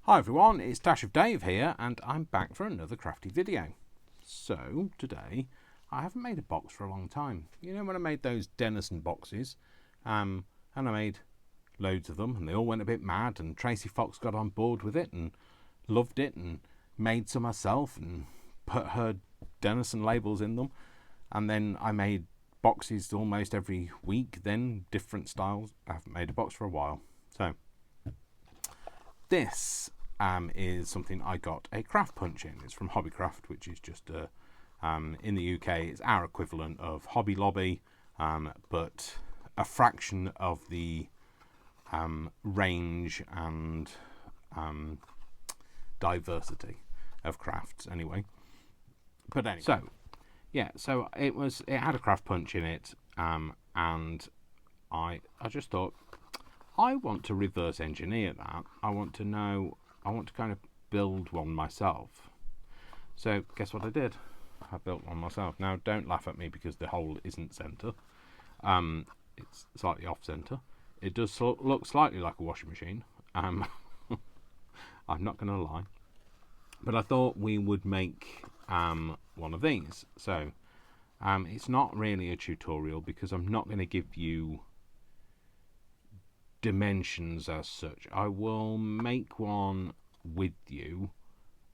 Hi everyone, it's Dash of Dave here, and I'm back for another crafty video. So, today, I haven't made a box for a long time. You know when I made those Denison boxes, and I made loads of them, and they all went a bit mad, and Tracy Fox got on board with it, and loved it, and made some herself, and put her Denison labels in them, and then I made boxes almost every week, then different styles. I haven't made a box for a while. So, this is something I got a craft punch in. It's from Hobbycraft, which is just in the UK, it's our equivalent of Hobby Lobby, but a fraction of the range and diversity of crafts. Anyway, but anyway, so it had a craft punch in it, and I just thought, I want to reverse engineer that. I want to kind of build one myself. So guess what I did? I built one myself. Now don't laugh at me because the hole isn't centre. It's slightly off centre. It does look slightly like a washing machine. I'm not going to lie. But I thought we would make one of these. So it's not really a tutorial because I'm not going to give you dimensions as such. I will make one with you,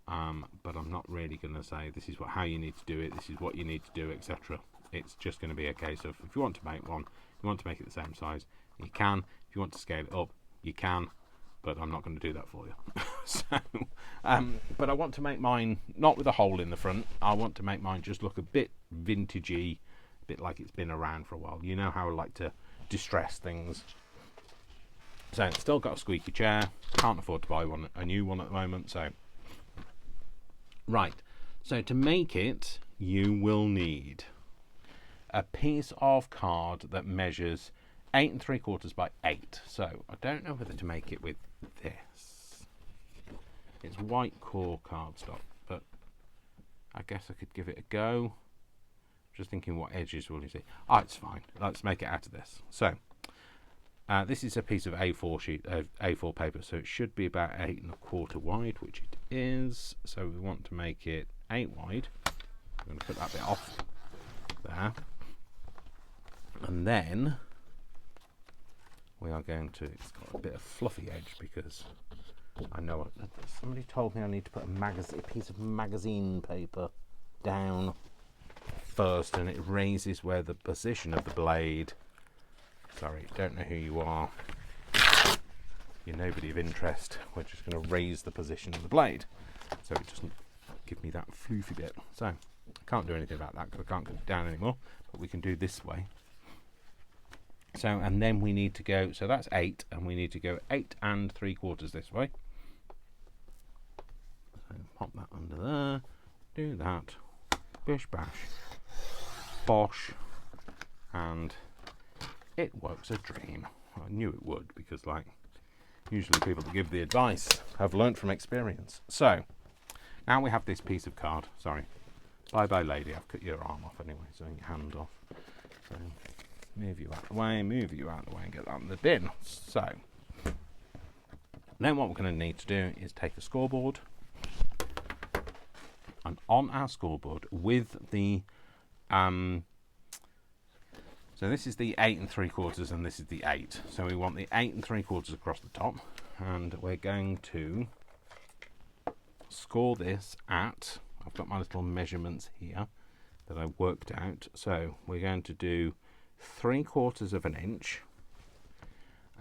but I'm not really going to say this is how you need to do it, this is what you need to do, etc. It's just going to be a case of, if you want to make one, you want to make it the same size, you can. If you want to scale it up, you can, but I'm not going to do that for you. So, but I want to make mine not with a hole in the front. I want to make mine just look a bit vintagey, a bit like it's been around for a while. You know how I like to distress things. So it's still got a squeaky chair. Can't afford to buy a new one at the moment. So, right. So to make it, you will need a piece of card that measures 8 3/4 by 8. So I don't know whether to make it with this. It's white core cardstock, but I guess I could give it a go. Just thinking, what edges will you see? Oh, it's fine. Let's make it out of this. So. This is a piece of A4 sheet of A4 paper, so it should be about 8 1/4 wide, which it is. So we want to make it 8 wide. I'm going to put that bit off there, and then we are going to. It's got a bit of fluffy edge because I know somebody told me I need to put a piece of magazine paper down first, and it raises where the position of the blade. Sorry, don't know who you are. You're nobody of interest. We're just going to raise the position of the blade so it doesn't give me that floofy bit. So I can't do anything about that because I can't get it down anymore, but we can do this way. So, and then we need to go, so that's 8, and we need to go 8 3/4 this way. So pop that under there, do that, bish bash, bosh, and it works a dream. I knew it would because, like, usually people that give the advice have learnt from experience. So now we have this piece of card. Sorry, bye bye lady, I've cut your arm off anyway, so your hand off. So move you out the way, and get that in the bin. So then what we're going to need to do is take a scoreboard, and on our scoreboard with the so this is the 8 3/4 and this is the 8. So we want the 8 3/4 across the top, and we're going to score this at, I've got my little measurements here that I worked out. So we're going to do 3/4 of an inch,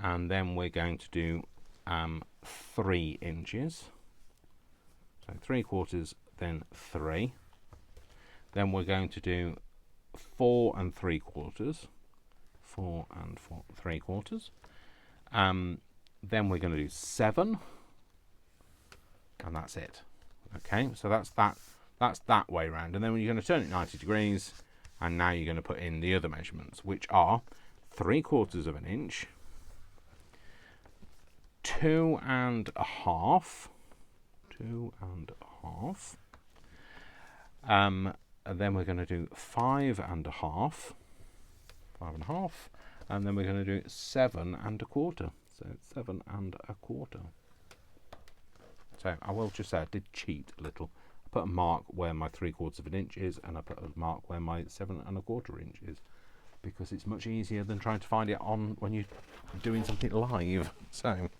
and then we're going to do 3 inches. So 3/4, then 3. Then we're going to do 4 3/4, 4 3/4. Then we're going to do 7, and that's it. Okay, so that's that way round. And then when you're going to turn it 90 degrees, and now you're going to put in the other measurements, which are 3/4 of an inch, 2 1/2, 2 1/2. And then we're going to do 5 1/2, 5 1/2, and then we're going to do 7 1/4. So 7 1/4. So I will just say I did cheat a little. I put a mark where my 3/4 inch is, and I put a mark where my 7¼ inch is, because it's much easier than trying to find it on when you're doing something live. So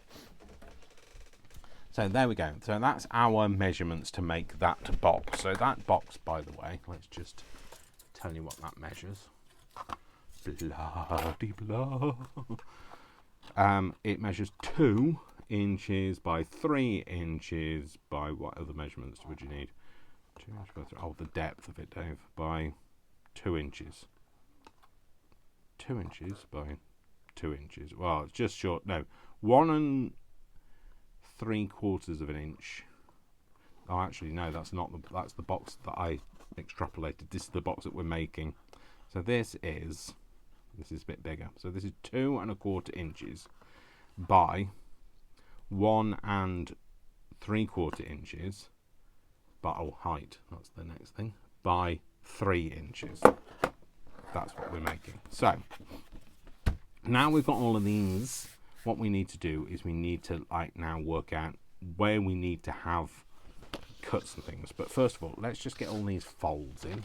there we go. So that's our measurements to make that box. So that box, by the way, let's just tell you what that measures. Bloody blah. It measures 2 inches by 3 inches by what other measurements would you need? 2 inches by 3. Oh, the depth of it, Dave, by 2 inches. 2 inches by 2 inches. Well, it's just short. No, 1 3/4 inch. Oh, actually, no, that's not the. That's the box that I extrapolated. This is the box that we're making. So this is a bit bigger. So this is 2 1/4 inches by 1 3/4 inches. But height. That's the next thing. By 3 inches. That's what we're making. So now we've got all of these. What we need to do is we need to now work out where we need to have cuts and things. But first of all, let's just get all these folds in.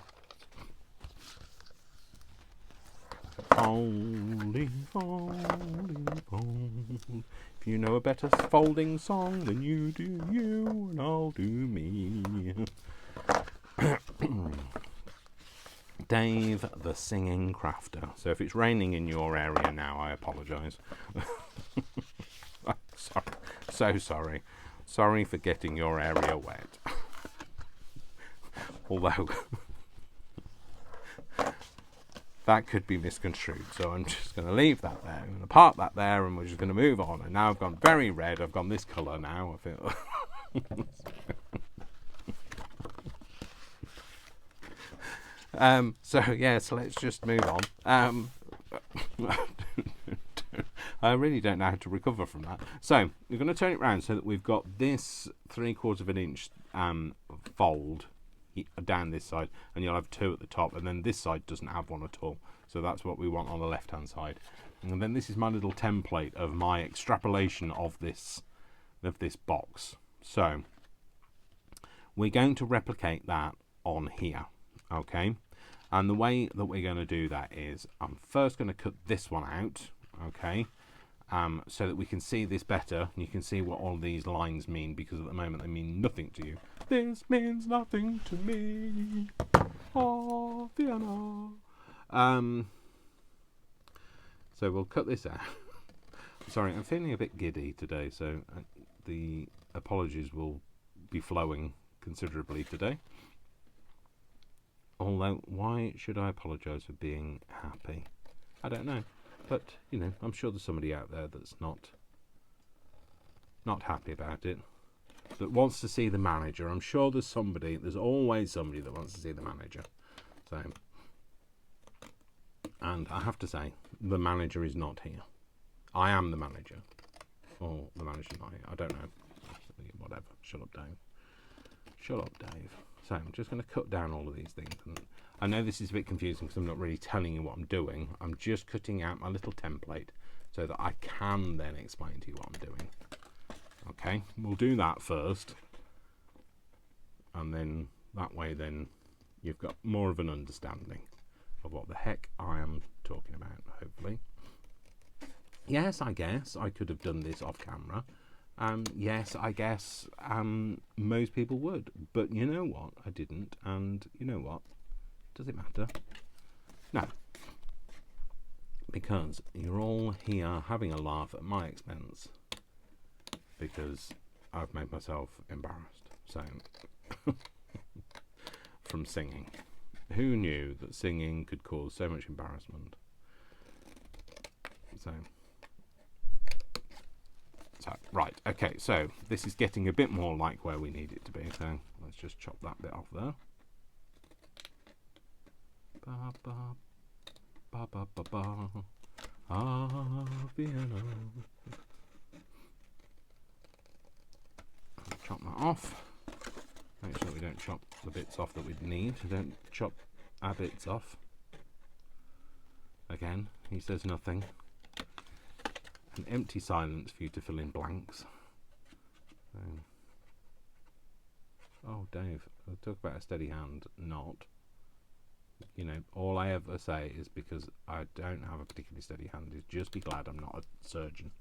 Folding, folding, fold. If you know a better folding song, then you do you and I'll do me. Dave, the singing crafter. So if it's raining in your area now, I apologise. Sorry. So sorry. Sorry for getting your area wet. Although that could be misconstrued, so I'm just going to leave that there. I'm going to park that there, and we're just going to move on. And now I've gone very red. I've gone this colour now. I feel. So let's just move on. I really don't know how to recover from that. So we're going to turn it round so that we've got this 3/4 inch fold down this side, and you'll have 2 at the top, and then this side doesn't have one at all. So that's what we want on the left hand side. And then this is my little template of my extrapolation of this box. So we're going to replicate that on here, okay? And the way that we're going to do that is I'm first going to cut this one out, okay, so that we can see this better, and you can see what all these lines mean, because at the moment they mean nothing to you. This means nothing to me. Oh, Vienna. So we'll cut this out. Sorry, I'm feeling a bit giddy today, so the apologies will be flowing considerably today. Although, why should I apologise for being happy? I don't know. But, I'm sure there's somebody out there that's not happy about it, that wants to see the manager. I'm sure there's always somebody that wants to see the manager. So, and I have to say, the manager is not here. I am the manager. Or the manager's not here. I don't know. Whatever. Shut up, Dave. Shut up, Dave. So I'm just going to cut down all of these things. And I know this is a bit confusing because I'm not really telling you what I'm doing. I'm just cutting out my little template so that I can then explain to you what I'm doing. Okay, we'll do that first. And then that way then you've got more of an understanding of what the heck I am talking about, hopefully. Yes, I guess I could have done this off camera. Yes, I guess most people would, but you know what? I didn't, and you know what? Does it matter? No, because you're all here having a laugh at my expense, because I've made myself embarrassed. So, from singing. Who knew that singing could cause so much embarrassment? So, right, okay, so this is getting a bit more like where we need it to be, so let's just chop that bit off there. Ba, ba, ba, ba, ba, ba. Ah, Vienna. Chop that off. Make sure we don't chop the bits off that we need. Don't chop our bits off. Again, he says nothing. An empty silence for you to fill in blanks. So, Oh, Dave, talk about a steady hand. Not. You know, all I ever say is because I don't have a particularly steady hand is just be glad I'm not a surgeon.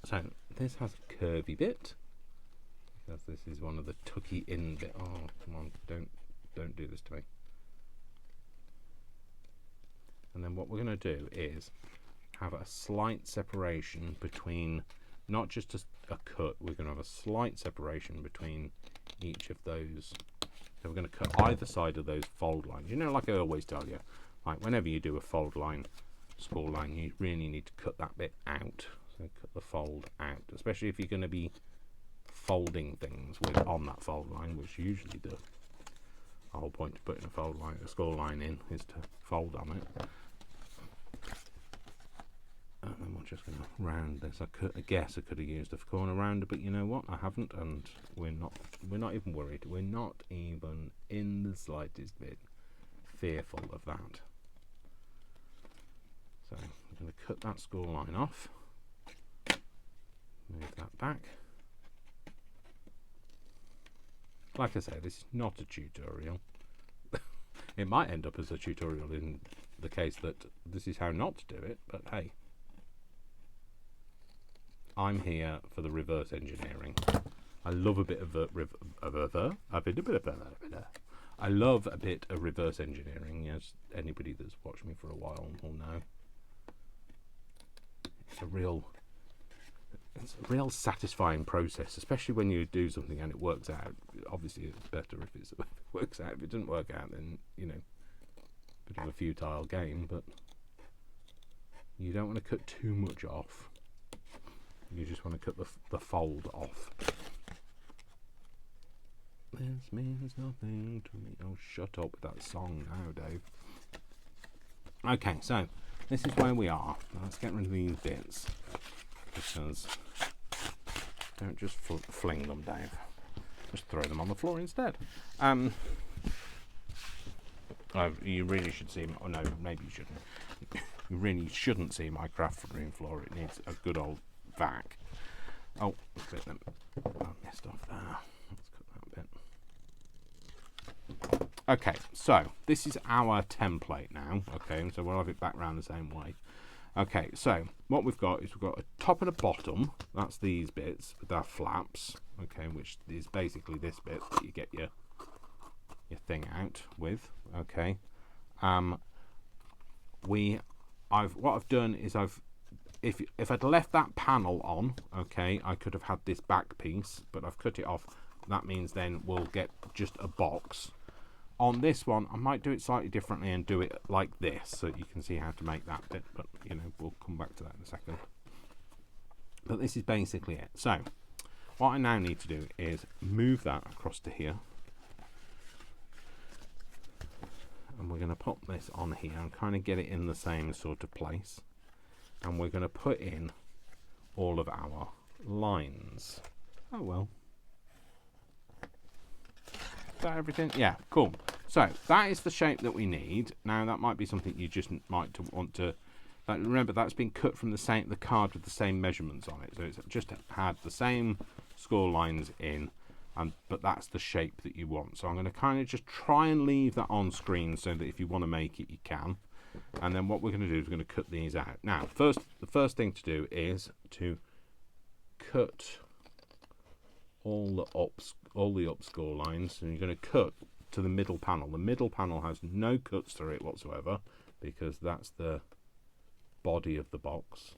So this has a curvy bit because this is one of the tucky in bit. Oh, come on, don't do this to me. And then what we're going to do is have a slight separation between, not just a cut, we're going to have a slight separation between each of those. So we're going to cut either side of those fold lines. You know, like I always tell you, like whenever you do a fold line, score line, you really need to cut that bit out. So cut the fold out, especially if you're going to be folding things on that fold line, which usually the whole point of putting a score line in is to fold on it. And then we're just going to round this. I guess I could have used a corner rounder, but you know what? I haven't, and we're not even worried. We're not even in the slightest bit fearful of that. So I'm going to cut that score line off. Move that back. Like I said, this is not a tutorial. It might end up as a tutorial in the case that this is how not to do it, but hey. I'm here for the reverse engineering. I love a bit of I love a bit of reverse engineering, as anybody that's watched me for a while will know. It's a real satisfying process, especially when you do something and it works out. Obviously, it's better if it works out. If it doesn't work out, then, you know, a bit of a futile game, but you don't want to cut too much off. You just want to cut the fold off. This means nothing to me. Oh, shut up with that song now, Dave. Okay, so this is where we are. Now let's get rid of these bits, because don't just fling them, Dave. Just throw them on the floor instead. You really should see. Oh no, maybe you shouldn't. You really shouldn't see my craft room floor. It needs a good old vac. Oh, I missed off there. Let's cut that bit. Okay, so this is our template now. Okay, so we'll have it back round the same way. Okay, so what we've got is we've got a top and a bottom. That's these bits with our flaps. Okay, which is basically this bit that you get your thing out with. Okay, what I've done is if I'd left that panel on, okay, I could have had this back piece, but I've cut it off. That means then we'll get just a box. On this one, I might do it slightly differently and do it like this, so you can see how to make that bit, but, you know, we'll come back to that in a second. But this is basically it. So, what I now need to do is move that across to here. And we're going to pop this on here and kind of get it in the same sort of place. And we're going to put in all of our lines. Oh, well. Is that everything? Yeah, cool. So that is the shape that we need. Now that might be something you just might want to. Remember, that's been cut from the card with the same measurements on it. So it's just had the same score lines in, but that's the shape that you want. So I'm going to kind of just try and leave that on screen so that if you want to make it, you can. And then what we're going to do is we're going to cut these out. Now, the first thing to do is to cut all the up score lines, and you're going to cut to the middle panel. The middle panel has no cuts through it whatsoever because that's the body of the box.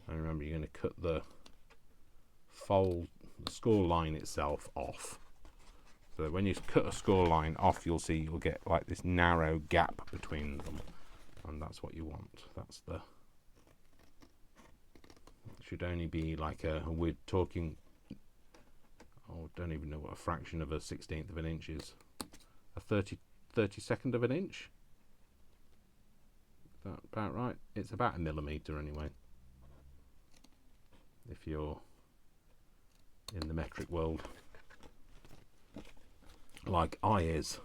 And remember, you're going to cut the score line itself off. So when you cut a score line off, you'll get like this narrow gap between them, and that's what you want. Should only be like we're talking. Oh, don't even know what a fraction of a 16th of an inch is. A 32nd of an inch? Is that about right? It's about a millimetre anyway. If you're in the metric world. Like I is.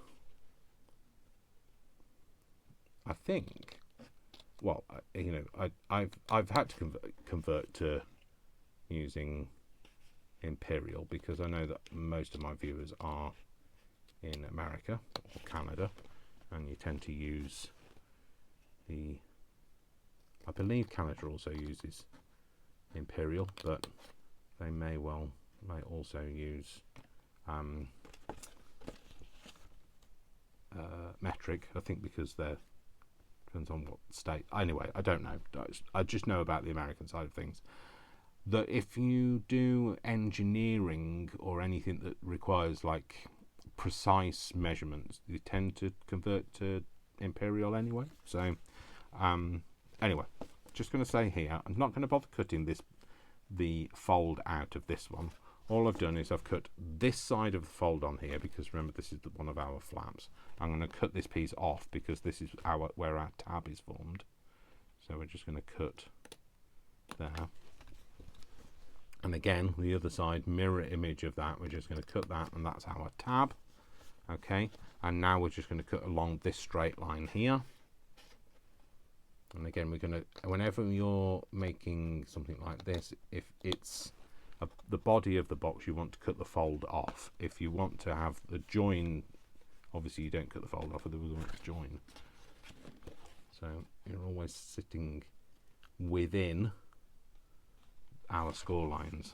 I think. Well, you know, I've had to convert to using Imperial, because I know that most of my viewers are in America or Canada, and you tend to use the, I believe Canada also uses Imperial, but they may also use metric, I think, because they're, depends on what state. Anyway, I don't know. I just know about the American side of things. That if you do engineering or anything that requires like precise measurements, you tend to convert to Imperial anyway. So anyway, just going to say here, I'm not going to bother cutting the fold out of this one. All I've done is I've cut this side of the fold on here, because remember, this is one of our flaps. I'm going to cut this piece off because this is where our tab is formed. So we're just going to cut there. And again, the other side, mirror image of that, we're just going to cut that, and that's our tab. Okay, and now we're just going to cut along this straight line here. And again, we're going to, whenever you're making something like this, if it's the body of the box, you want to cut the fold off. If you want to have the join, obviously you don't cut the fold off, or we want to join. So you're always sitting within our score lines.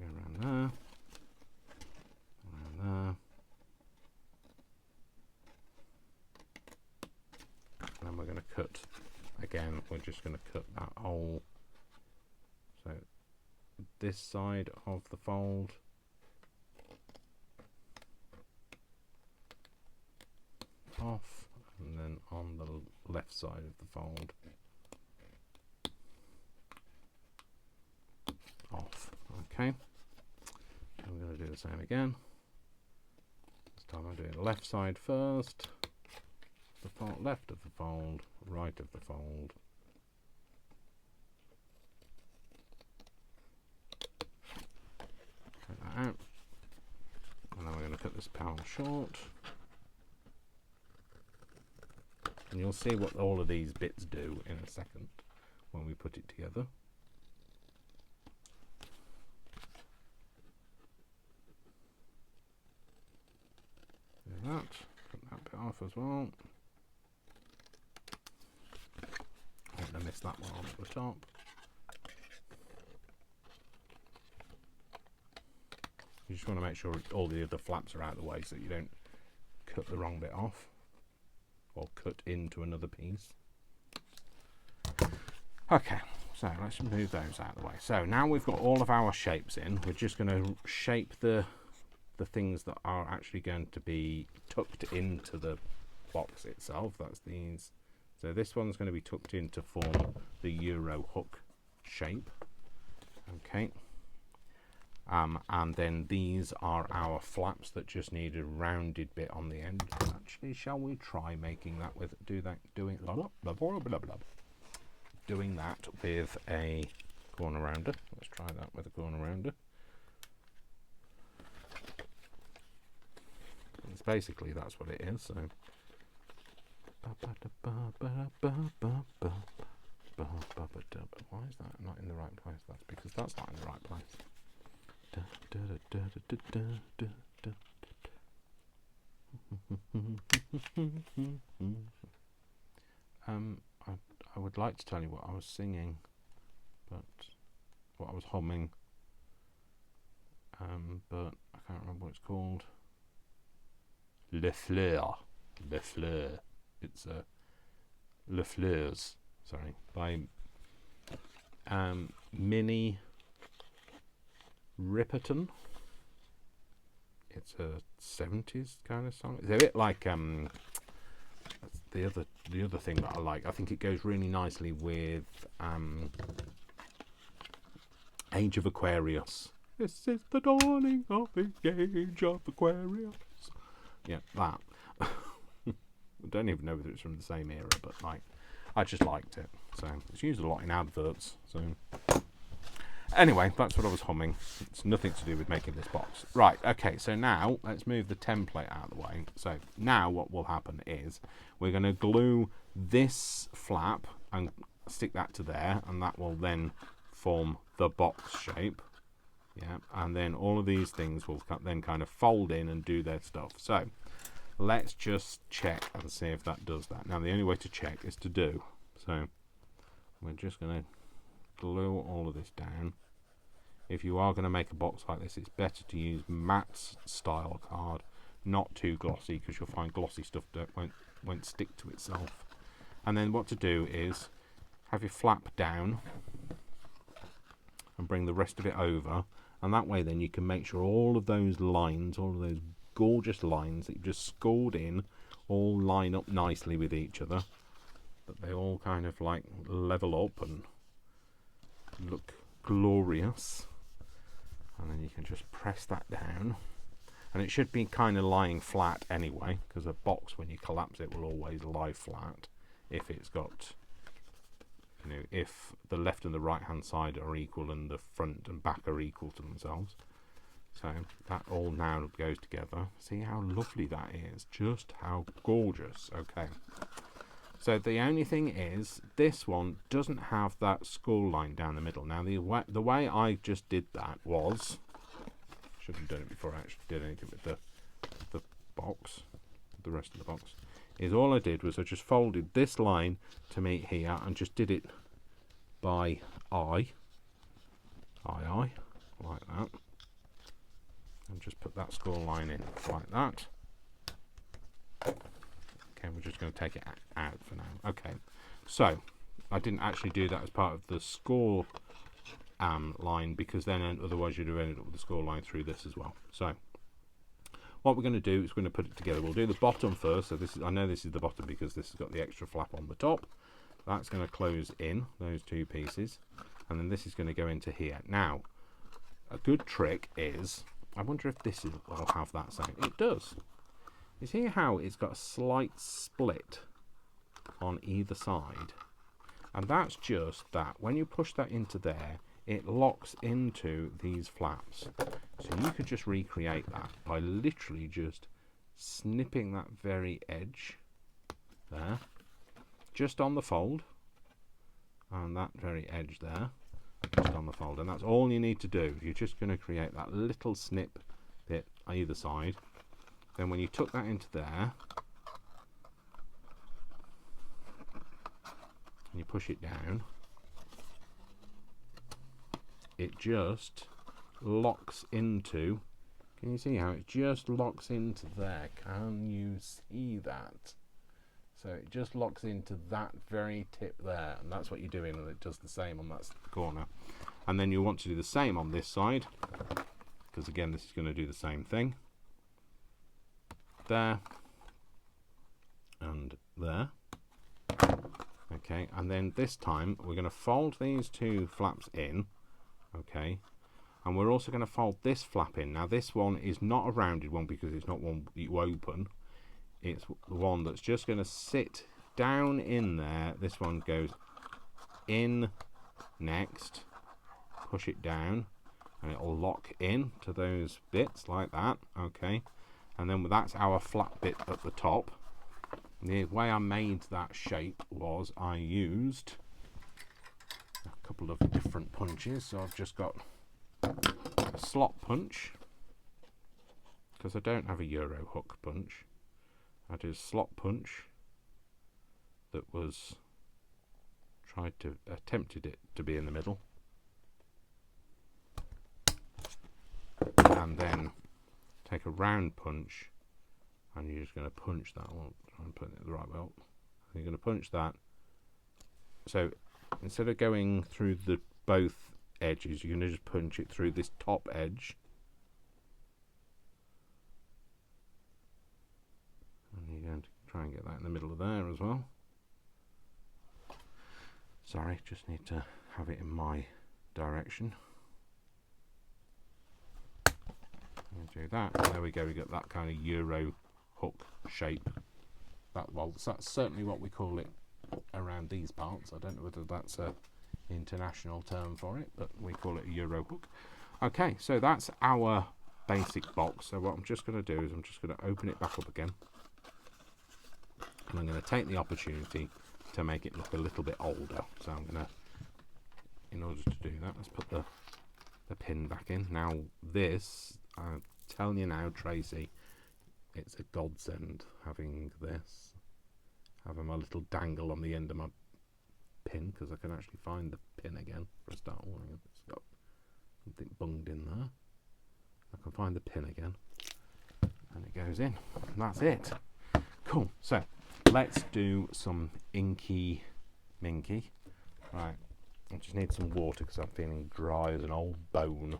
Go around there, and then we're going to cut again. We're just going to cut that whole, so this side of the fold, off, and then on the left side of the fold, off. Okay, I'm going to do the same again. This time I'm doing the left side first, the fold, left of the fold, right of the fold. Cut that out, and then we're going to cut this panel short. And you'll see what all of these bits do in a second when we put it together. Do that, cut that bit off as well. I'm going to miss that one on the top. You just want to make sure all the other flaps are out of the way so that you don't cut the wrong bit off or cut into another piece. Okay, so let's move those out of the way. So now we've got all of our shapes in, we're just going to shape the things that are actually going to be tucked into the box itself. That's these. So this one's going to be tucked in to form the Euro hook shape. Okay. And then these are our flaps that just need a rounded bit on the end. Actually, shall we try making that with doing that with a corner rounder? Let's try that with a corner rounder. It's basically, that's what it is. So why is that not in the right place? That's because that's not in the right place. I would like to tell you what I was singing, but what I was humming, but I can't remember what it's called. Le Fleur. Le Fleur. It's Le Fleurs, sorry, by Minnie Riperton. It's a 70s kind of song. It's a bit like the other thing that I like. I think it goes really nicely with Age of Aquarius. This is the dawning of the age of Aquarius. Yeah, that. I don't even know whether it's from the same era, but like, I just liked it. So it's used a lot in adverts. So anyway, that's what I was humming. It's nothing to do with making this box. Right, okay, so now let's move the template out of the way. So now what will happen is we're going to glue this flap and stick that to there, and that will then form the box shape. Yeah, and then all of these things will then kind of fold in and do their stuff. So let's just check and see if that does that. Now the only way to check is to do. So we're just going to glue all of this down. If you are going to make a box like this, it's better to use matte style card, not too glossy, because you'll find glossy stuff won't stick to itself. And then what to do is have your flap down and bring the rest of it over, and that way then you can make sure all of those lines, all of those gorgeous lines that you've just scored in, all line up nicely with each other, that they all kind of like level up and look glorious. And then you can just press that down, and it should be kind of lying flat anyway, because a box, when you collapse it, will always lie flat if it's got, you know, if the left and the right hand side are equal and the front and back are equal to themselves. So that all now goes together. See how lovely that is, just how gorgeous. Okay, so the only thing is this one doesn't have that skull line down the middle. Now the way I just did that was, should have done it before I actually did anything with the box, the rest of the box, is all I did was I just folded this line to meet here and just did it by eye, like that, and just put that skull line in like that. Okay, we're just going to take it out for now. Okay, so I didn't actually do that as part of the score line, because then otherwise you'd have ended up with the score line through this as well. So what we're going to do is we're going to put it together. We'll do the bottom first. So this is, I know this is the bottom because this has got the extra flap on the top. That's going to close in those two pieces, and then this is going to go into here. Now, a good trick is, I wonder if this will have that same. It does. You see how it's got a slight split on either side? And that's just that. When you push that into there, it locks into these flaps. So you could just recreate that by literally just snipping that very edge there, just on the fold, and that very edge there, just on the fold. And that's all you need to do. You're just going to create that little snip bit either side. Then when you tuck that into there, and you push it down, it just locks into, can you see how it just locks into there? Can you see that? So it just locks into that very tip there, and that's what you're doing, and it does the same on that corner. And then you want to do the same on this side, because again this is going to do the same thing. There and there. Okay, and then this time we're going to fold these two flaps in. Okay, and we're also going to fold this flap in. Now this one is not a rounded one because it's not one you open. It's the one that's just going to sit down in there. This one goes in next, push it down, and it'll lock in to those bits like that. Okay, and then that's our flat bit at the top. The way I made that shape was I used a couple of different punches. So I've just got a slot punch, because I don't have a Euro hook punch. I did a slot punch that was attempted it to be in the middle, and then take a round punch, and you're just going to punch that one. I'm putting it the right way up. You're going to punch that. So instead of going through the both edges, you're going to just punch it through this top edge, and you're going to try and get that in the middle of there as well. Sorry, just need to have it in my direction. Do that. There we go. We got that kind of Euro hook shape. Well, that's certainly what we call it around these parts. I don't know whether that's a international term for it, but we call it a Euro hook. Okay, so that's our basic box. So what I'm just going to do is I'm just going to open it back up again, and I'm going to take the opportunity to make it look a little bit older. So I'm going to in order to do that, let's put the pin back in. Now this, I'm telling you now, Tracy, it's a godsend having this. Having my little dangle on the end of my pin, because I can actually find the pin again for a start. It's got something bunged in there. I can find the pin again, and it goes in. That's it. Cool. So let's do some inky minky. Right. I just need some water because I'm feeling dry as an old bone.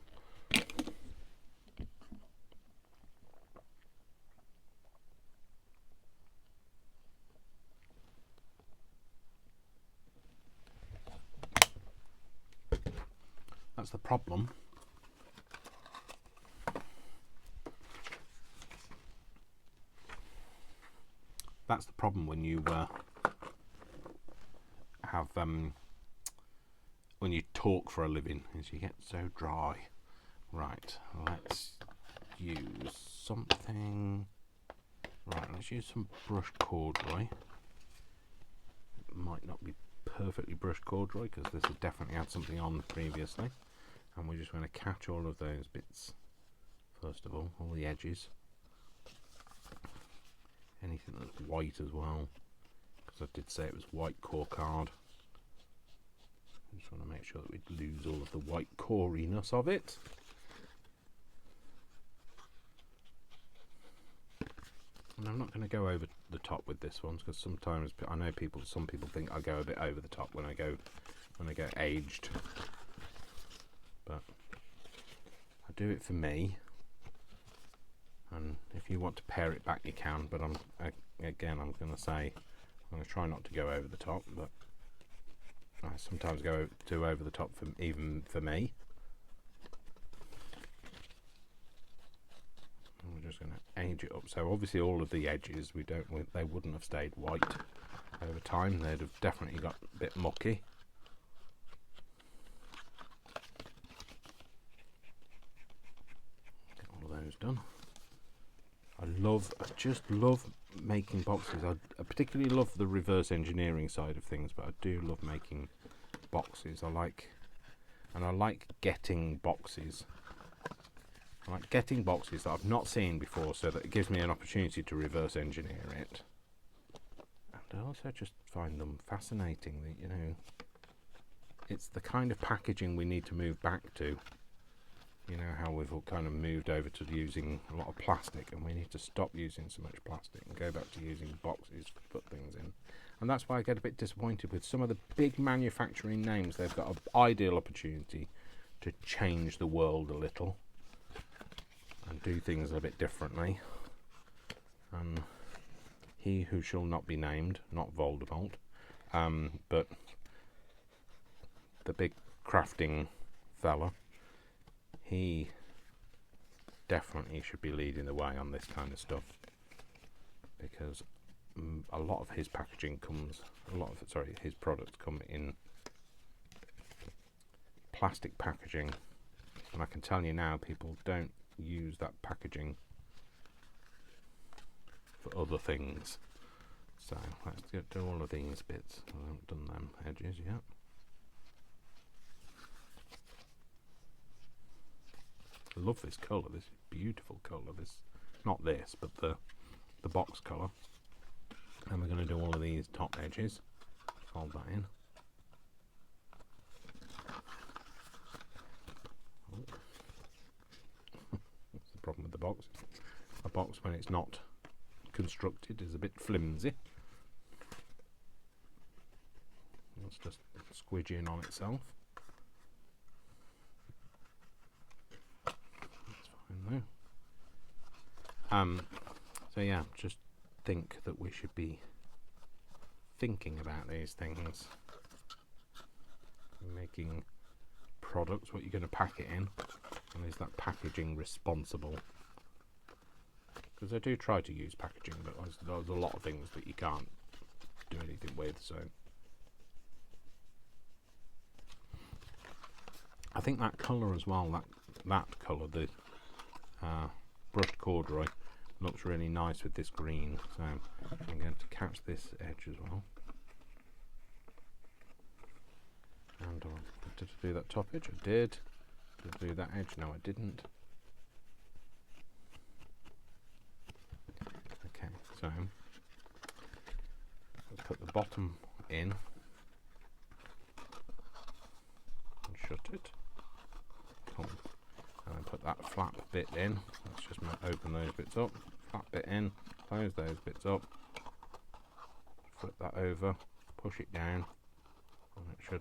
That's the problem. That's the problem when you have when you talk for a living, is you get so dry. Right, let's use something. Right, let's use some brushed corduroy. It might not be perfectly brushed corduroy because this has definitely had something on previously, and we're just going to catch all of those bits first of all the edges, anything that's white as well, because I did say it was white core card. I just want to make sure that we lose all of the white coriness of it. And I'm not going to go over the top with this one because sometimes I know some people think I go a bit over the top when I go aged, but I do it for me. And if you want to pare it back, you can. But I'm going to say I'm going to try not to go over the top, but I sometimes go too over the top even for me. And we're just going to age it up. So obviously all of the edges they wouldn't have stayed white over time. They'd have definitely got a bit mucky. Get all of those done. I just love making boxes. I particularly love the reverse engineering side of things, but I do love making boxes. I like getting boxes. I like getting boxes that I've not seen before, so that it gives me an opportunity to reverse engineer it. And I also just find them fascinating. That it's the kind of packaging we need to move back to. You know how we've all kind of moved over to using a lot of plastic, and we need to stop using so much plastic and go back to using boxes to put things in. And that's why I get a bit disappointed with some of the big manufacturing names. They've got an ideal opportunity to change the world a little and do things a bit differently. And he who shall not be named, not Voldemort, but the big crafting fella, he definitely should be leading the way on this kind of stuff, because a lot of his packaging his products come in plastic packaging, and I can tell you now, people don't use that packaging for other things. So let's get to all of these bits. I haven't done them edges yet. I love this colour, this beautiful colour, not this, but the box colour. And we're going to do all of these top edges, fold that in. That's the problem with the box. A box, when it's not constructed, is a bit flimsy. It's just squidgy in on itself. So yeah, just think that we should be thinking about these things. Making products, what you're going to pack it in, and is that packaging responsible? Because I do try to use packaging, but there's a lot of things that you can't do anything with, so I think that colour as well, that colour, the brushed corduroy, looks really nice with this green, so I'm going to catch this edge as well. And did I do that top edge? I did. Did I do that edge? No, I didn't. Okay, so let's put the bottom in and shut it. Cool. And then put that flap bit in. Let's just open those bits up. Flap bit in, close those bits up, flip that over, push it down, and it should.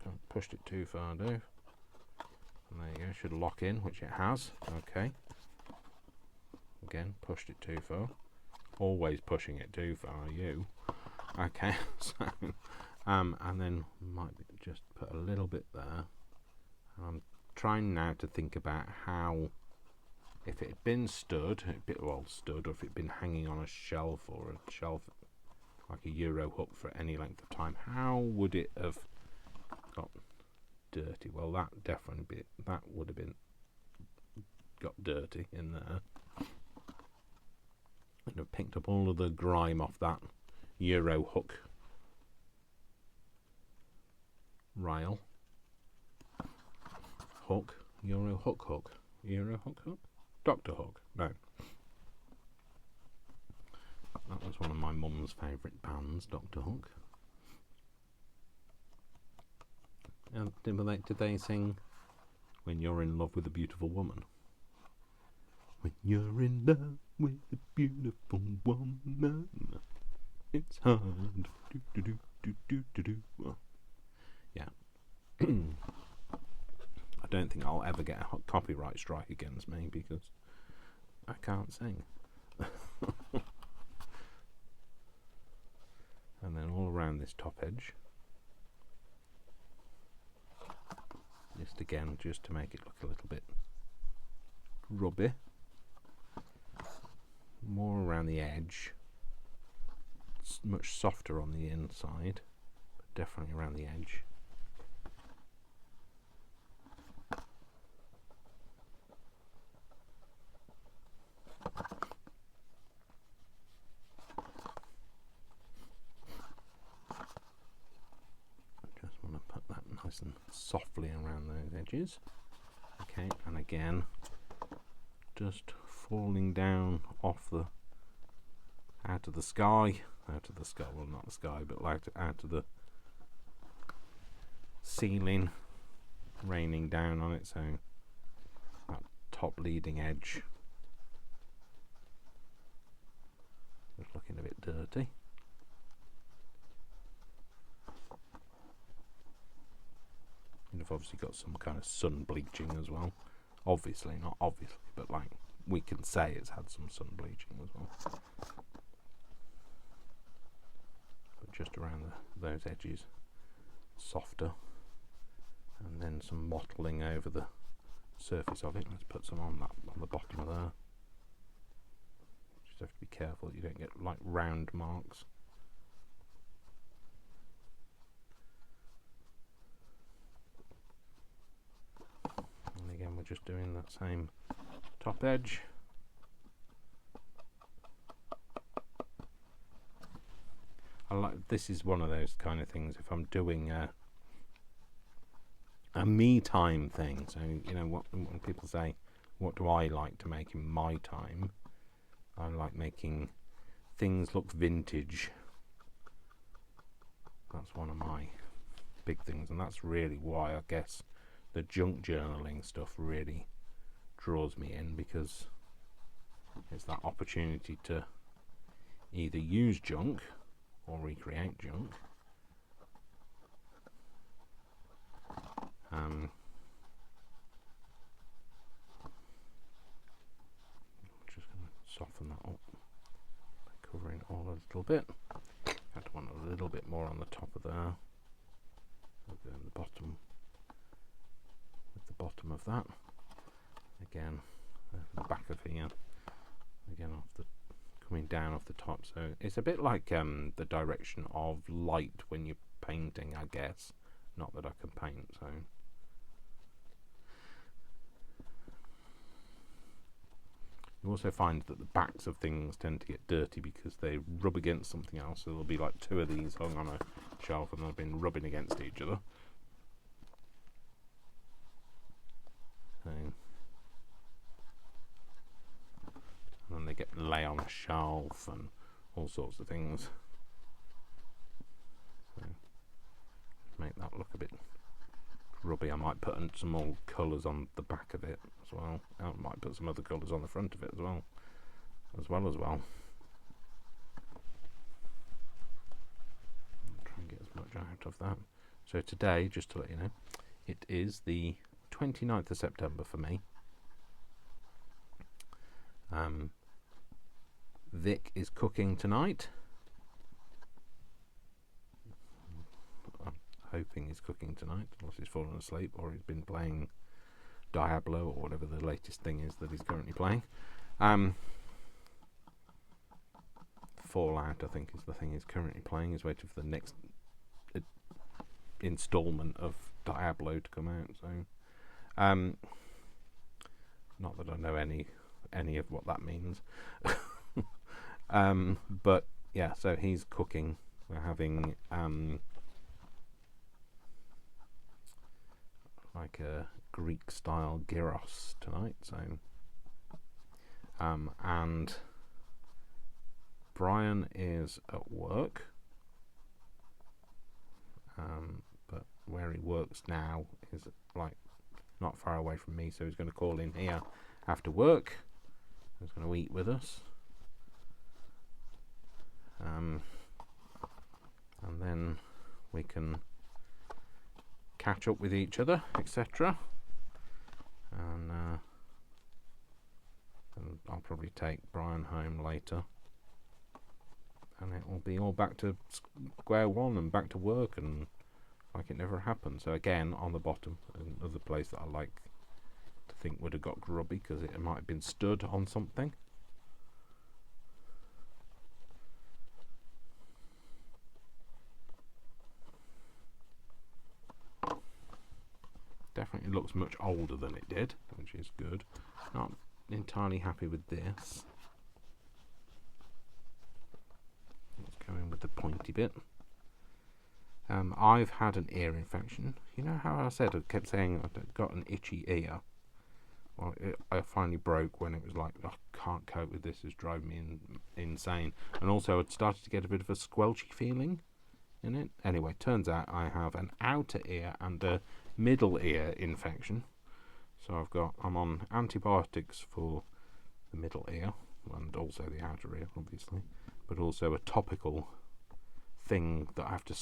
Oh, pushed it too far, Dave. And there you go, should lock in, which it has. Okay. Again, pushed it too far. Always pushing it too far, you. Okay, so, and then might just put a little bit there. I'm trying now to think about how, if it had been stood, or if it had been hanging on a shelf or a shelf like a Euro hook for any length of time, how would it have got dirty? Well, that would have been got dirty in there. I'd have picked up all of the grime off that Euro hook rail. Hook, Euro hook, Euro hook, Dr. Hook. No, that was one of my mum's favourite bands, Dr. Hook. And did they sing "When You're in Love with a Beautiful Woman"? When you're in love with a beautiful woman, it's hard. Do, do, do, do, do, do, do. Well, yeah. I don't think I'll ever get a copyright strike against me because I can't sing. And then all around this top edge, just to make it look a little bit grubby. More around the edge. It's much softer on the inside, but definitely around the edge. Just want to put that nice and softly around those edges. Okay, and again, just falling down out of the sky, well, not the sky, but like out of the ceiling, raining down on it, so that top leading edge is looking a bit dirty. And I've obviously got some kind of sun bleaching as well. Not obviously, but like we can say it's had some sun bleaching as well. But just around those edges, softer, and then some mottling over the surface of it. Let's put some on the bottom of there. Just have to be careful that you don't get like round marks. And again, we're just doing that same top edge. This is one of those kind of things, if I'm doing a me time thing, so you know when people say what do I like to make in my time, I like making things look vintage. That's one of my big things, and that's really why I guess the junk journaling stuff really draws me in, because it's that opportunity to either use junk or recreate junk. Just going to soften that up by covering all a little bit. I want a little bit more on the top of there. We'll go in the bottom with the bottom of that. Again, the back of here. Again, coming down off the top. So it's a bit like the direction of light when you're painting, I guess. Not that I can paint, so. You also find that the backs of things tend to get dirty because they rub against something else. So there'll be like two of these hung on a shelf and they've been rubbing against each other. So, and then they get lay on a shelf and all sorts of things. So, make that look a bit rubby. I might put some more colours on the back of it as well. I might put some other colours on the front of it as well. Try and get as much out of that. So today, just to let you know, it is the 29th of September for me. Vic is cooking tonight. I'm hoping he's cooking tonight, unless he's fallen asleep or he's been playing Diablo or whatever the latest thing is that he's currently playing. Fallout, I think, is the thing he's currently playing. He's waiting for the next installment of Diablo to come out. So, not that I know any of what that means. But yeah, so he's cooking. We're having like a Greek style gyros tonight. So, and Brian is at work, but where he works now is like not far away from me, so he's going to call in here after work. He's going to eat with us, and then we can catch up with each other, etc. And I'll probably take Brian home later, and it will be all back to square one and back to work and like it never happened. So again, on the bottom, another place that I like to think would have got grubby because it might have been stood on something. Definitely looks much older than it did, which is good. Not entirely happy with this. Let's go in with the pointy bit. I've had an ear infection. You know how I said, I kept saying I've got an itchy ear? Well, I finally broke when it was like, I can't cope with this, it's driving me insane. And also I'd started to get a bit of a squelchy feeling in it. Anyway, turns out I have an outer ear and a middle ear infection. So I'm on antibiotics for the middle ear and also the outer ear, obviously, but also a topical thing that I have to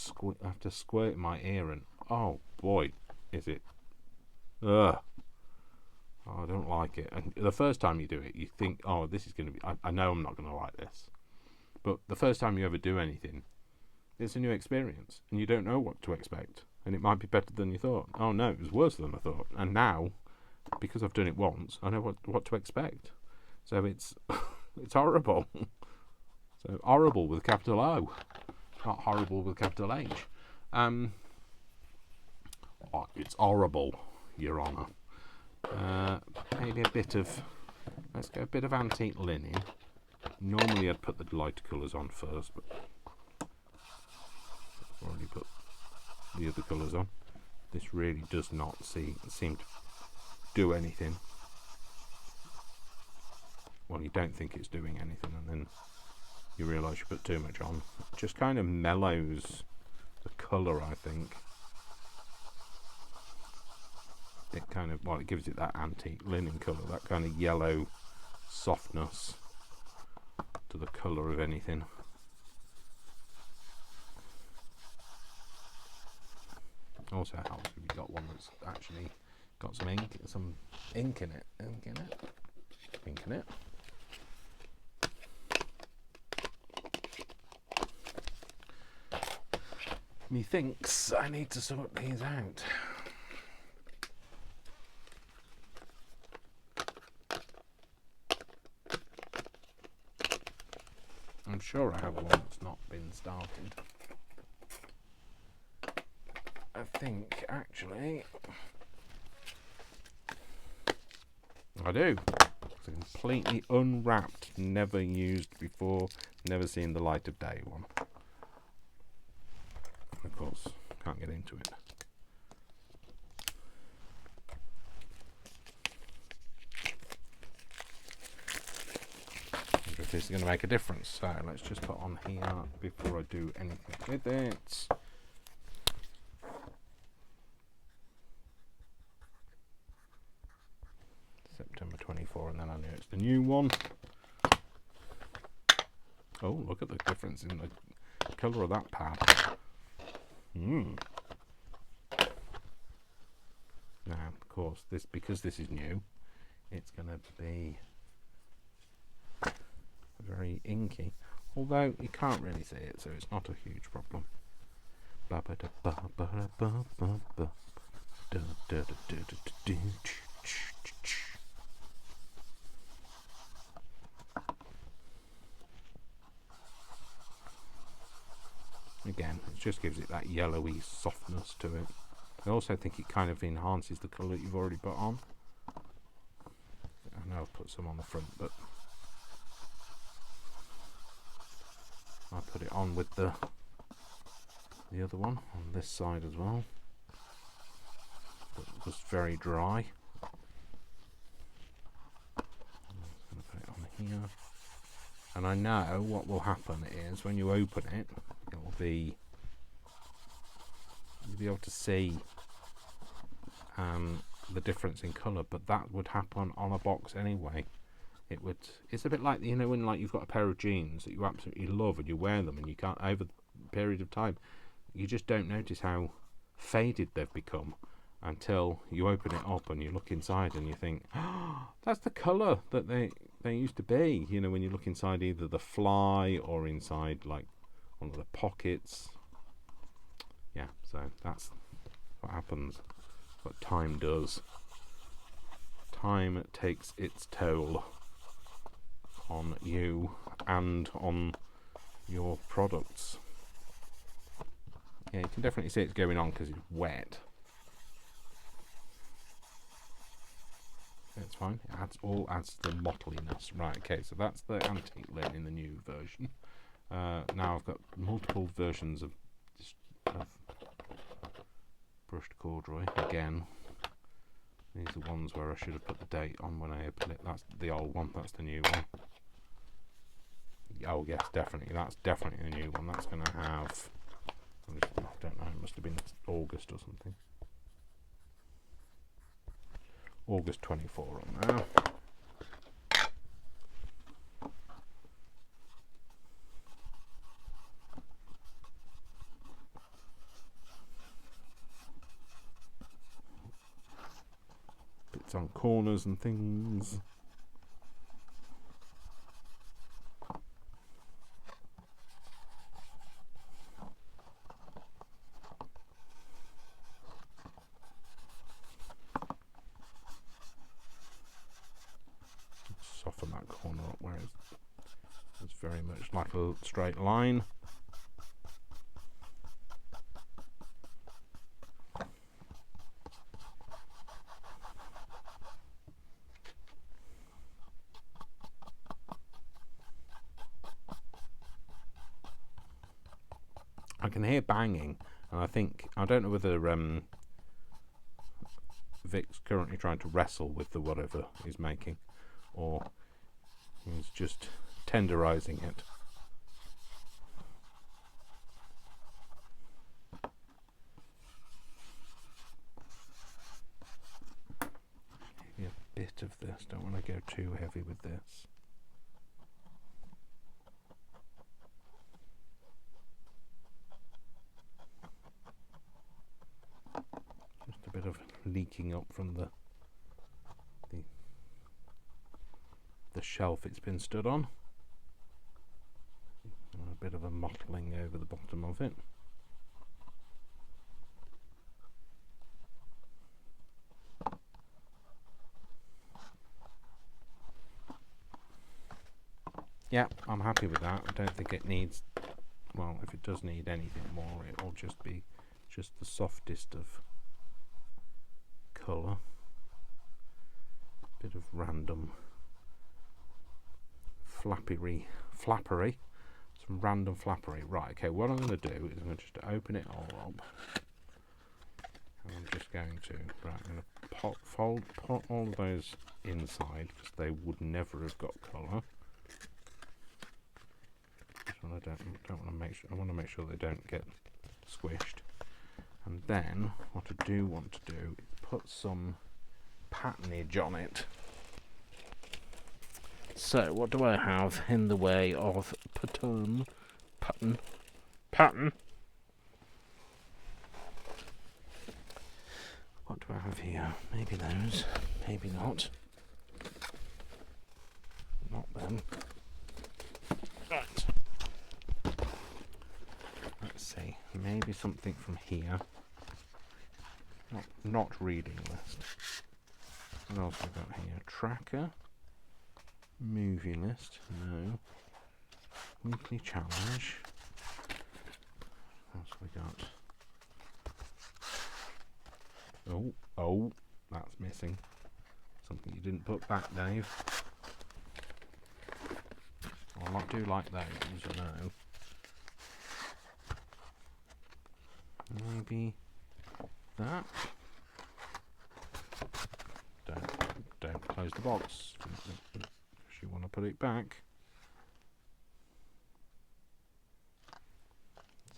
squirt in my ear, and oh boy, is it ugh. Oh, I don't like it. And the first time you do it, you think, oh, this is going to be, I know I'm not going to like this. But the first time you ever do anything, it's a new experience, and you don't know what to expect. And it might be better than you thought. Oh no, it was worse than I thought. And now, because I've done it once, I know what to expect. So it's it's horrible. So horrible with a capital O, not horrible with a capital H. It's horrible, Your Honour. Maybe a bit of, let's go a bit of antique linen. Normally I'd put the lighter colours on first, but I've already put the other colours on. This really does not seem to do anything. Well, you don't think it's doing anything, and then you realise you put too much on. It just kind of mellows the colour, I think. It kind of, well, it gives it that antique linen colour, that kind of yellow softness to the colour of anything. Also helps if you've got one that's actually got some ink in it. Methinks I need to sort these out. I'm sure I have one that's not been started. I think, actually, I do. It's a completely unwrapped, never used before, never seen the light of day one. of course, can't get into it. If this is going to make a difference, so let's just put on here before I do anything with it. September 24, and then I knew it's the new one. Oh, look at the difference in the colour of that pad. Now, of course, because this is new, it's going to be very inky, although you can't really see it, so it's not a huge problem. Again, it just gives it that yellowy softness to it. I also think it kind of enhances the colour you've already put on. I know I've put some on the front, but I put it on with the other one on this side as well. It was very dry. I'm going to put it on here. And I know what will happen is when you open it, it will be, you'll be able to see the difference in colour, but that would happen on a box anyway. It's a bit like, you know, when like you've got a pair of jeans that you absolutely love and you wear them and you can't, over the period of time, you just don't notice how faded they've become until you open it up and you look inside and you think, oh, that's the colour that they used to be. You know, when you look inside either the fly or inside like one of the pockets. Yeah, so that's what happens. What time does. Time takes its toll on you and on your products. Yeah, you can definitely see it's going on because it's wet. It's fine. It adds to the mottliness. Right, okay, so that's the antique lid in the new version. Now I've got multiple versions of brushed corduroy. Again, these are ones where I should have put the date on when I opened it. That's the old one, that's the new one. Oh yes, definitely, that's definitely the new one. That's going to have, I don't know, it must have been August or something. August 24 on there. Bits on corners and things. Soften that corner up where it's very much like a straight line. I can hear banging, and I don't know whether Vic's currently trying to wrestle with the whatever he's making, or he's just tenderizing it. Maybe a bit of this, don't want to go too heavy with this. Just a bit of leaking up from the shelf it's been stood on. And a bit of a mottling over the bottom of it. Yeah, I'm happy with that. I don't think it needs, well, if it does need anything more, it'll just be just the softest of colour. Bit of random flappery, Some random flappery. Right, okay, what I'm going to do is I'm going to just open it all up. And I'm just going to, right, I'm going to put all of those inside because they would never have got colour. So I don't want to make sure, I want to make sure they don't get squished. And then what I do want to do is put some patternage on it. So what do I have in the way of pattern? What do I have here? Maybe those, maybe not. Not them. Right. Let's see. Maybe something from here. Not reading list. What else have we got here? Tracker. Movie list. No. Weekly challenge. What else have we got? Oh, that's missing. Something you didn't put back, Dave. I do like those, I know. Maybe that. Don't close the box because you want to put it back.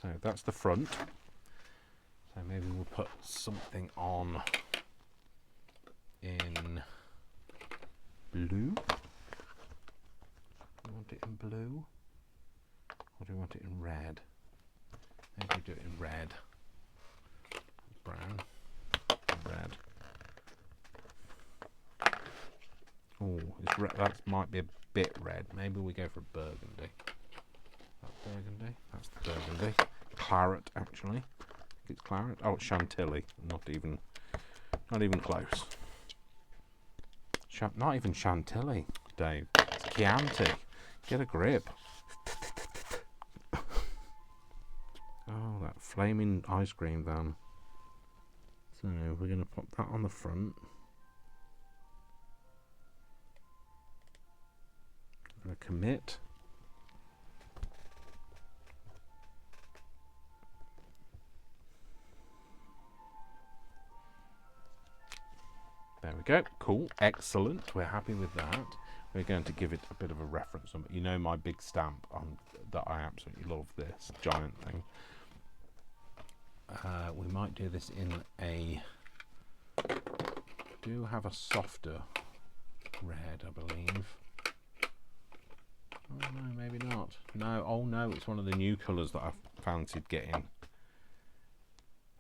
So that's the front. So maybe we'll put something on in blue. Do you want it in blue? Or do you want it in red? Maybe do it in red. Brown. Red. Oh, that might be a bit red. Maybe we go for burgundy. That's burgundy. That's the burgundy. Claret, actually. I think it's claret. Oh, it's Chantilly. Not even close. Not even Chantilly, Dave. It's Chianti. Get a grip. Oh, that flaming ice cream van. So we're going to put that on the front. We're going to commit. There we go. Cool. Excellent. We're happy with that. We're going to give it a bit of a reference number. You know my big stamp on that I absolutely love, this giant thing. We might do this in a... do have a softer red, I believe. Oh no, maybe not. No, oh no, it's one of the new colours that I've fancied getting.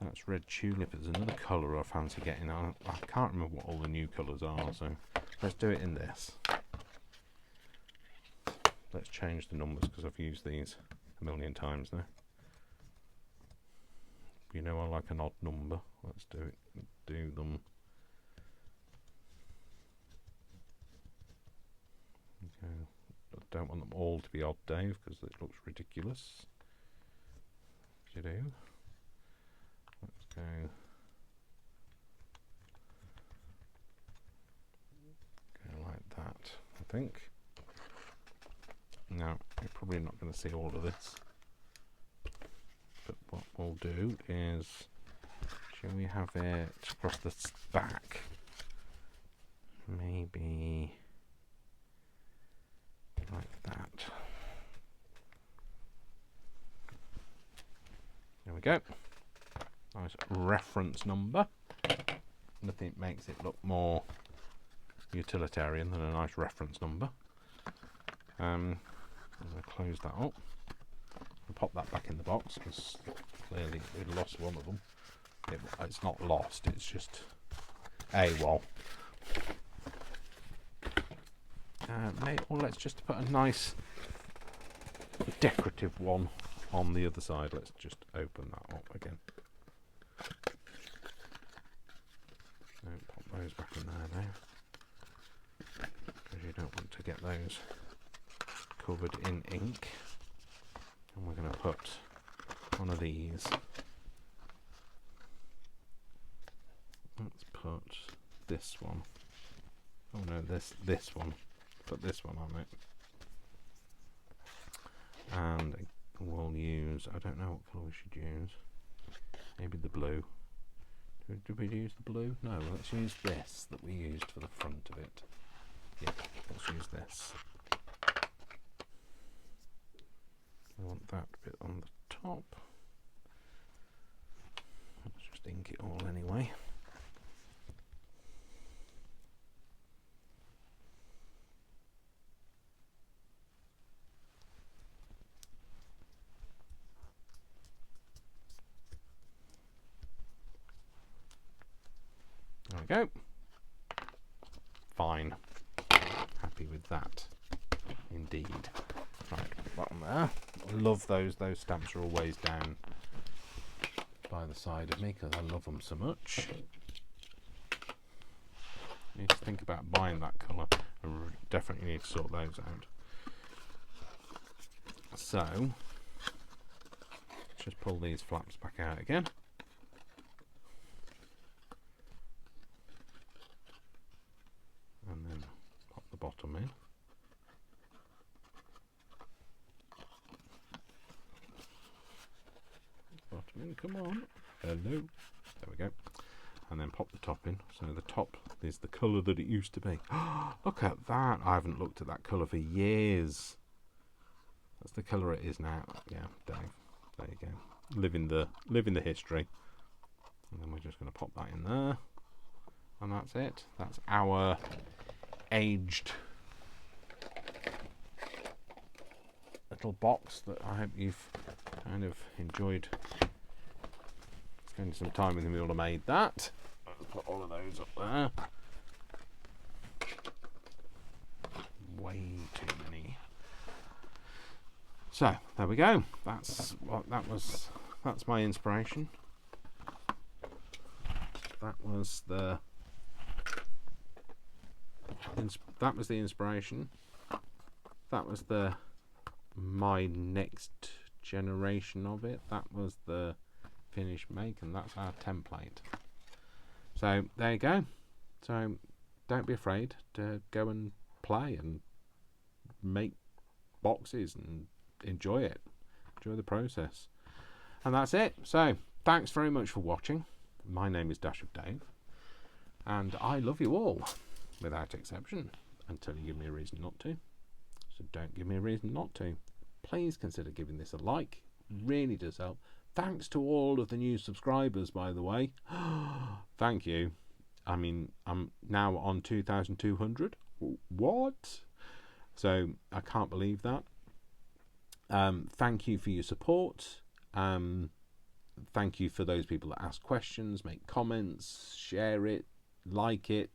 That's red tulip. There's another colour I fancy getting. I can't remember what all the new colours are, so let's do it in this. Let's change the numbers because I've used these a million times now. You know I like an odd number. Let's do it. Do them. Okay. I don't want them all to be odd, Dave, because it looks ridiculous. You do. Let's go. Go like that, I think. Now, you're probably not going to see all of this. But what we'll do is, shall we have it across the back? Maybe like that. There we go. Nice reference number. Nothing makes it look more utilitarian than a nice reference number. I'm going to close that up. I'll pop that back in the box because clearly we lost one of them. It's not lost, it's just AWOL. Well, let's just put a nice decorative one on the other side. Let's just open that up again. So pop those back in there now, because you don't want to get those covered in ink. And we're going to put one of these. Let's put this one. Oh no, this one. Put this one on it. And we'll use, I don't know what colour we should use. Maybe the blue. Did we use the blue? No, let's use this that we used for the front of it. Yeah, let's use this. I want that bit on the top. Let's just ink it all anyway. There we go. Fine. Happy with that. Indeed. Right, bottom there. I love those. Those stamps are always down by the side of me because I love them so much. I need to think about buying that colour. I definitely need to sort those out. So, just pull these flaps back out again. And then pop the bottom in. Bottom in, come on. Hello. There we go. And then pop the top in. So the top is the colour that it used to be. Look at that. I haven't looked at that colour for years. That's the colour it is now. Yeah, Dave. There you go. Living the history. And then we're just going to pop that in there. And that's it. That's our aged little box that I hope you've kind of enjoyed spending some time with me. We would have made that. Let's put all of those up there. Way too many. So there we go. That's what that was. That's my inspiration. That was the inspiration. That was the my next generation of it. That was the finish make, and that's our template. So there you go. So don't be afraid to go and play and make boxes and enjoy it. Enjoy the process. And that's it. So thanks very much for watching. My name is Dash of Dave, and I love you all without exception until you give me a reason not to. So don't give me a reason not to. Please consider giving this a like. It really does help. Thanks to all of the new subscribers, by the way. Thank you. I mean, I'm now on 2,200. What? So I can't believe that. Thank you for your support. Thank you for those people that ask questions, make comments, share it, like it,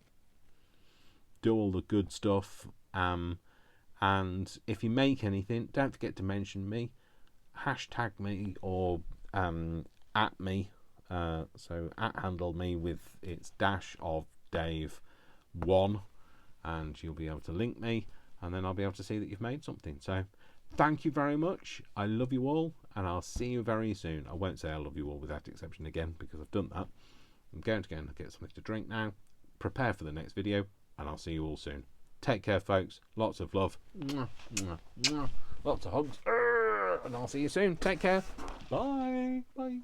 do all the good stuff. And if you make anything, don't forget to mention me, hashtag me, or at me. So at handle me with its Dash of Dave 1, and you'll be able to link me, and then I'll be able to see that you've made something. So thank you very much. I love you all, and I'll see you very soon. I won't say I love you all without exception again, because I've done that. I'm going to go and get something to drink now, prepare for the next video, and I'll see you all soon. Take care, folks. Lots of love. Mwah, mwah, mwah. Lots of hugs. And I'll see you soon. Take care. Bye. Bye.